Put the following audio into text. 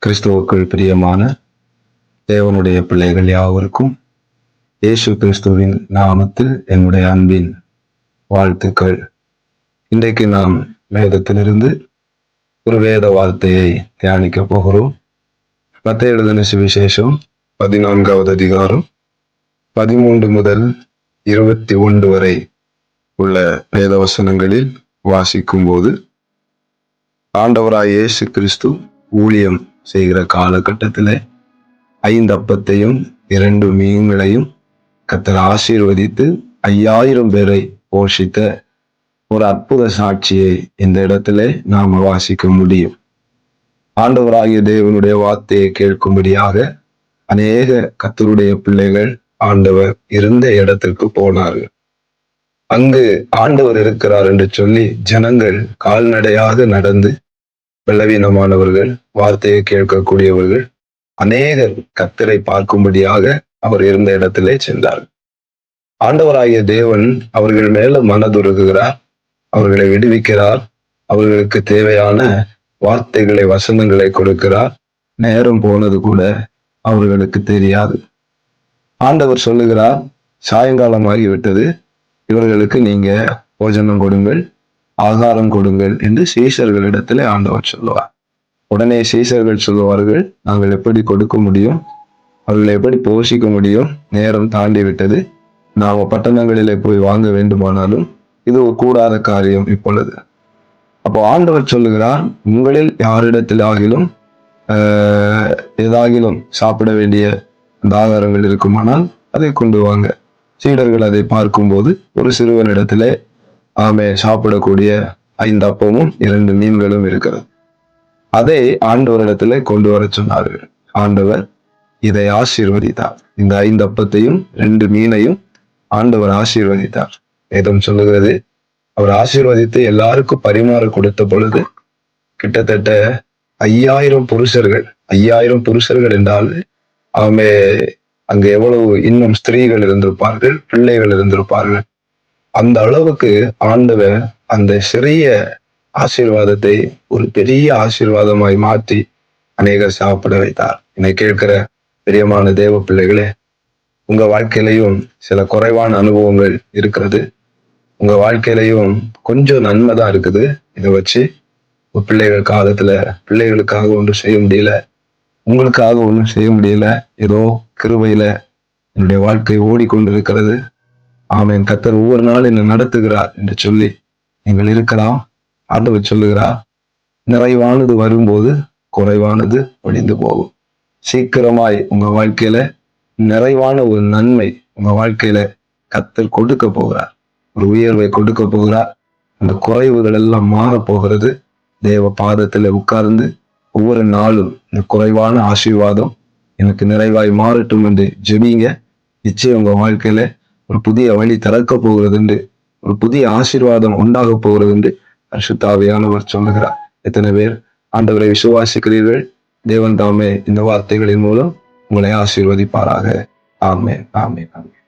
கிறிஸ்துவுக்குள் பிரியமான தேவனுடைய பிள்ளைகள் யாவருக்கும் இயேசு கிறிஸ்துவின் நாமத்தில் என்னுடைய அன்பின் வாழ்த்துக்கள். இன்றைக்கு நாம் வேதத்திலிருந்து ஒரு வேத வார்த்தையை தியானிக்க போகிறோம். மத்தேயு எழுதின சுவிசேஷம் 14வது அதிகாரம் 13 முதல் 21 வரை உள்ள வேத வசனங்களில் வாசிக்கும் போது, ஆண்டவராய் இயேசு கிறிஸ்து ஊழியம் செய்கிற காலகட்டத்திலே 5 அப்பத்தையும் 2 மீன்களையும் கர்த்தர் ஆசீர்வதித்து 5000 பேரை போஷித்த ஒரு அற்புத சாட்சியை இந்த இடத்திலே நாம் வாசிக்க முடியும். ஆண்டவராகிய தேவனுடைய வார்த்தையை கேட்கும்படியாக அநேக கர்த்தருடைய பிள்ளைகள் ஆண்டவர் இருந்த இடத்திற்கு போனார்கள். அங்கு ஆண்டவர் இருக்கிறார் என்று சொல்லி ஜனங்கள் கால்நடையாக நடந்து, பலவீனமானவர்கள், வார்த்தையை கேட்கக்கூடியவர்கள் அநேகர் கர்த்தரை பார்க்கும்படியாக அவர் இருந்த இடத்திலே சென்றார்கள். ஆண்டவராகிய தேவன் அவர்கள் மேல மனதுருகுகிறார், அவர்களை விடுவிக்கிறார், அவர்களுக்கு தேவையான வார்த்தைகளை, வசனங்களை கொடுக்கிறார். நேரம் போனது கூட அவர்களுக்கு தெரியாது. ஆண்டவர் சொல்லுகிறார், சாயங்காலமாகிவிட்டது, இவர்களுக்கு நீங்க போஜனம் கொடுங்கள், ஆகாரம் கொடுங்கள் என்று சீஷர்களிடத்திலே ஆண்டவர் சொல்லுவார். உடனே சீஷர்கள் சொல்லுவார்கள், நாங்கள் எப்படி கொடுக்க முடியும், அவர்களை எப்படி போஷிக்க முடியும், நேரம் தாண்டி விட்டது, நாம் பட்டணங்களிலே போய் வாங்க வேண்டுமானாலும் இது ஒரு கூடாத காரியம் இப்பொழுது. அப்போ ஆண்டவர் சொல்லுகிறார், உங்களில் யாரிடத்தில் ஆகிலும் ஏதாகிலும் சாப்பிட வேண்டிய அந்த ஆகாரங்கள் இருக்குமானால் அதை கொண்டு வாங்க. சீடர்கள் அதை பார்க்கும்போது ஒரு சிறுவனிடத்திலே சாப்பிடக்கூடிய 5 அப்பமும் 2 மீன்களும் இருக்கிறது. அதை ஆண்டவரிடத்திலே கொண்டு வர சொன்னார்கள். ஆண்டவர் இதை ஆசீர்வதித்தார். இந்த 5 அப்பத்தையும் 2 மீனையும் ஆண்டவர் ஆசீர்வதித்தார். வேதம் சொல்லுகிறது, அவர் ஆசீர்வதித்து எல்லாருக்கும் பரிமாற கொடுத்த பொழுது கிட்டத்தட்ட 5000 புருஷர்கள். 5000 புருஷர்கள் என்றால் அங்கு எவ்வளவு இன்னும் ஸ்திரீகள் இருந்திருப்பார்கள், பிள்ளைகள் இருந்திருப்பார்கள். அந்த அளவுக்கு ஆண்டவர் அந்த சிறிய ஆசீர்வாதத்தை ஒரு பெரிய ஆசீர்வாதமாய் மாற்றி அநேகர் சாப்பிட வைத்தார். என்னை கேட்கிற பிரியமான தேவ பிள்ளைகளே, உங்க வாழ்க்கையிலையும் சில குறைவான அனுபவங்கள் இருக்கிறது. உங்க வாழ்க்கையிலையும் கொஞ்சம் நன்மைதான் இருக்குது. இதை வச்சு பிள்ளைகள் காலத்துல பிள்ளைகளுக்காக ஒன்றும் செய்ய முடியல, உங்களுக்காக ஒன்றும் செய்ய முடியல, ஏதோ கிருபையில என்னுடைய வாழ்க்கை ஓடிக்கொண்டிருக்கிறது. ஆமென், கர்த்தர் ஒவ்வொரு நாள் என்னை நடத்துகிறார் என்று சொல்லி நீங்கள் இருக்கலாம். ஆண்டவர் சொல்லுகிறார், நிறைவானது வரும்போது குறைவானது ஒழிந்து போகும். சீக்கிரமாய் உங்க வாழ்க்கையில நிறைவான ஒரு நன்மை உங்க வாழ்க்கையில கர்த்தர் கொடுக்க போகிறார். ஒரு உயர்வை கொடுக்க போகிறார். அந்த குறைவுகள் எல்லாம் மாற போகிறது. தேவ பாதத்துல உட்கார்ந்து ஒவ்வொரு நாளும் இந்த குறைவான ஆசீர்வாதம் எனக்கு நிறைவாய் மாறட்டும் என்று ஜெபிங்க. நிச்சயம் உங்க வாழ்க்கையில ஒரு புதிய வழி திறக்க போகிறது என்று, ஒரு புதிய ஆசீர்வாதம் உண்டாக போகிறது என்று பரிசுத்த ஆவியானவர் சொல்லுகிறார். எத்தனை பேர் ஆண்டவரை விசுவாசிக்கிறீர்கள்? தேவன் தாமே இந்த வார்த்தைகளின் மூலம் உங்களை ஆசீர்வதிப்பாராக. ஆமென், ஆமென், ஆமென்.